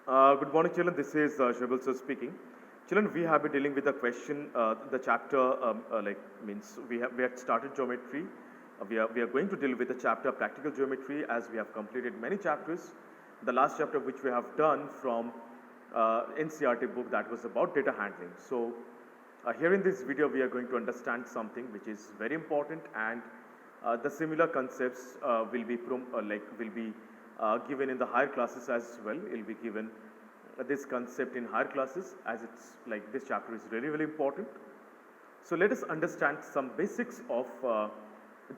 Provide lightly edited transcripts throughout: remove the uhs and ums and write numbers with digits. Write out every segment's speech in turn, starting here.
Good morning, children. This is Shabal sir speaking. Children, we have been dealing with the question, the chapter, means we have started geometry. We are going to deal with the chapter practical geometry as we have completed many chapters. The last chapter which we have done from NCRT book that was about data handling. So here in this video we are going to understand something which is very important, and the similar concepts will be given in the higher classes as well. It will be given this concept in higher classes, as it's like this chapter is really important. So let us understand some basics of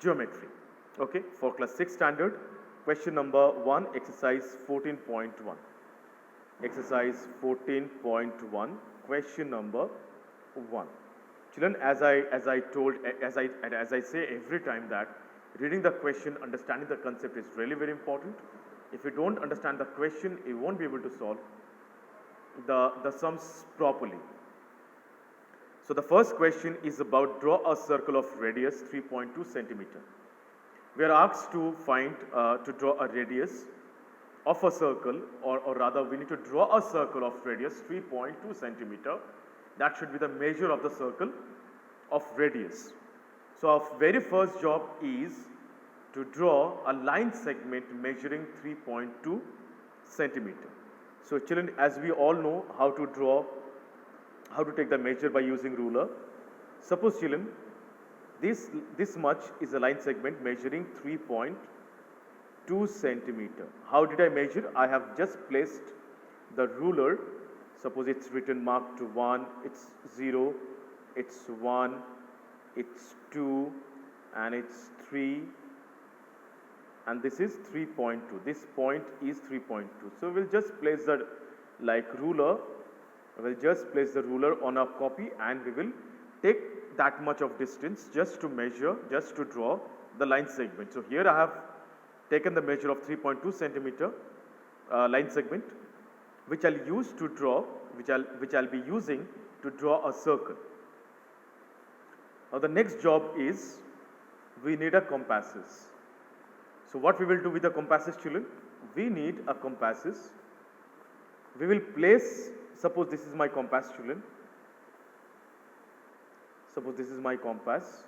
geometry. Okay, for class 6 standard, question number 1, exercise 14.1. Exercise 14.1, question number 1. Children, as I say every time, that reading the question, understanding the concept is really very important. If you don't understand the question, you won't be able to solve the sums properly. So the first question is about draw a circle of radius 3.2 centimeter. We are asked to draw a radius of a circle, or rather we need to draw a circle of radius 3.2 centimeter. That should be the measure of the circle of radius. So our very first job is to draw a line segment measuring 3.2 centimeter. So children, as we all know how to take the measure by using ruler. Suppose children, this much is a line segment measuring 3.2 centimeter. How did I measure? I have just placed the ruler. Suppose it's written marked to 1, it's 0, it's 1, it's 2, and it's 3, and this is 3.2. This point is 3.2. So we'll just place the ruler. We'll just place the ruler on a copy, and we will take that much of distance just to measure, just to draw the line segment. So here I have taken the measure of 3.2 centimeter line segment, which I'll use to draw, which I'll be using to draw a circle. Now the next job is we need a compasses. So what we will do with the compasses, children? We need a compasses. We will place, suppose this is my compass, children. Suppose this is my compass.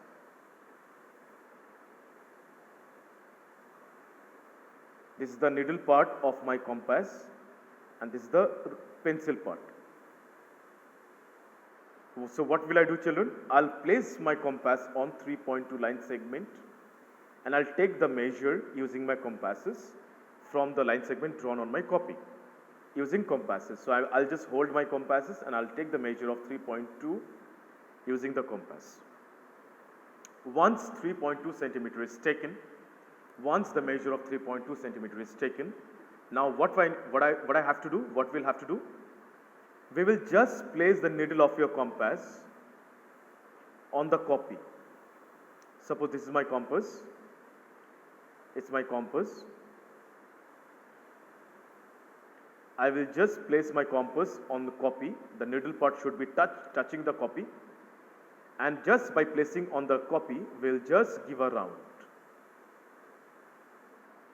This is the needle part of my compass, and this is the pencil part. So what will I do, children? I'll place my compass on 3.2 line segment, and I'll take the measure using my compasses from the line segment drawn on my copy using compasses. So I'll just hold my compasses and I'll take the measure of 3.2 using the compass. Once 3.2 centimeter is taken, once the measure of 3.2 centimeter is taken, now what I have to do, what we'll have to do, we will just place the needle of your compass on the copy. Suppose this is my compass. It's my compass. I will just place my compass on the copy. The needle part should be touching the copy, and just by placing on the copy, we'll just give a round.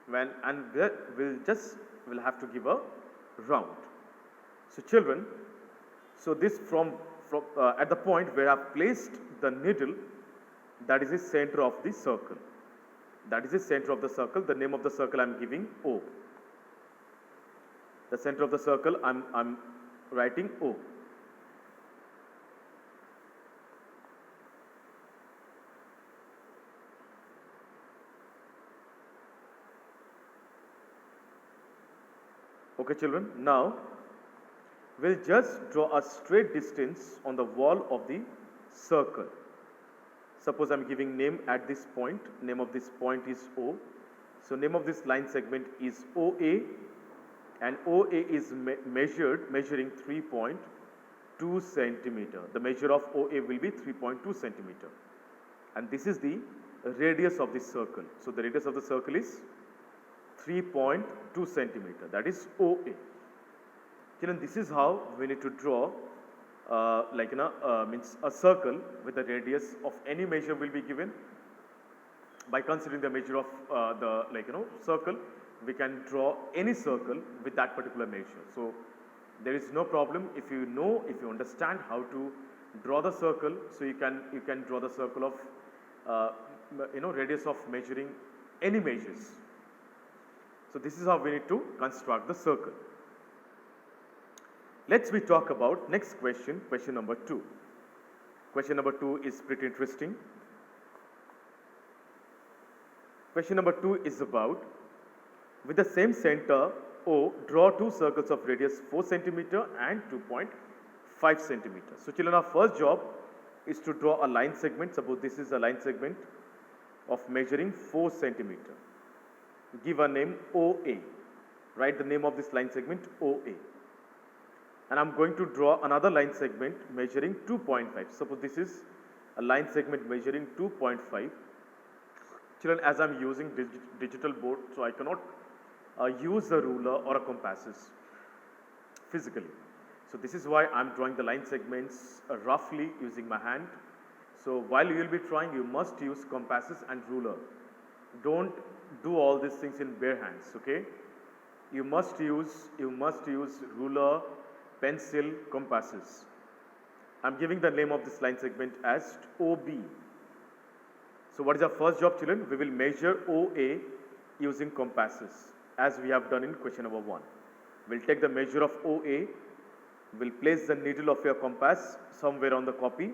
We'll have to give a round. So children, so this from at the point where I have placed the needle, that is the center of the circle. That is the center of the circle. The name of the circle I'm giving O. The center of the circle I'm writing O. Okay, children. Now we'll just draw a straight distance on the wall of the circle. Suppose I'm giving name at this point. Name of this point is O. So name of this line segment is OA, and OA is measuring 3.2 centimeter. The measure of OA will be 3.2 centimeter, and this is the radius of this circle. So the radius of the circle is 3.2 centimeter. That is OA. Children, this is how we need to draw means a circle with the radius of any measure will be given. By considering the measure of circle, we can draw any circle with that particular measure. So there is no problem if you know, if you understand how to draw the circle. So you can draw the circle of radius of measuring any measures. So this is how we need to construct the circle. Let's we talk about next question, question number 2. Question number 2 is pretty interesting. Question number 2 is about, with the same center O, draw two circles of radius 4 centimeter and 2.5 centimeter. So children, our first job is to draw a line segment. Suppose this is a line segment of measuring 4 centimeter. Give a name OA. Write the name of this line segment OA. And I'm going to draw another line segment measuring 2.5. Suppose this is a line segment measuring 2.5. Children, as I'm using digital board, so I cannot use a ruler or a compasses physically. So this is why I'm drawing the line segments roughly using my hand. So while you will be trying, you must use compasses and ruler. Don't do all these things in bare hands, okay? You must use ruler, pencil, compasses. I'm giving the name of this line segment as OB. So what is our first job, children? We will measure OA using compasses, as we have done in question number 1. We'll take the measure of OA, we'll place the needle of your compass somewhere on the copy,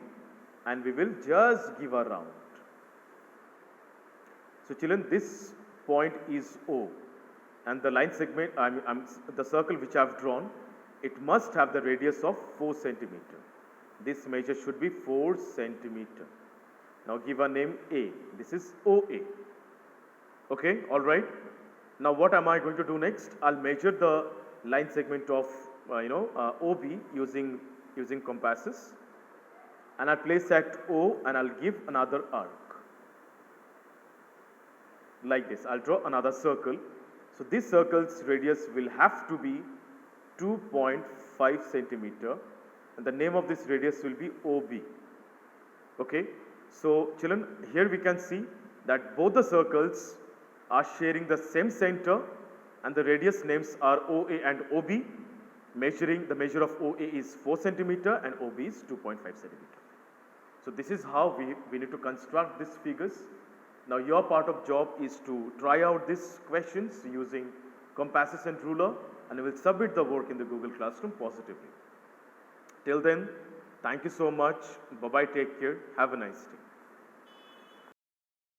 and we will just give a round. So children, this point is O, and the line segment, the circle which I have drawn, it must have the radius of 4 centimeter. This measure should be 4 centimeter. Now give a name A. This is OA. Okay, all right. Now what am I going to do next? I'll measure the line segment of OB using compasses, and I'll place at O and I'll give another arc. Like this, I'll draw another circle. So this circle's radius will have to be 2.5 centimeter, and the name of this radius will be OB. Okay, so children, here we can see that both the circles are sharing the same center, and the radius names are OA and OB. The measure of OA is 4 centimeter and OB is 2.5 centimeter. So this is how we need to construct these figures. Now your part of job is to try out these questions using compasses and ruler, and you will submit the work in the Google Classroom positively. Till then, thank you so much. Bye-bye, take care. Have a nice day.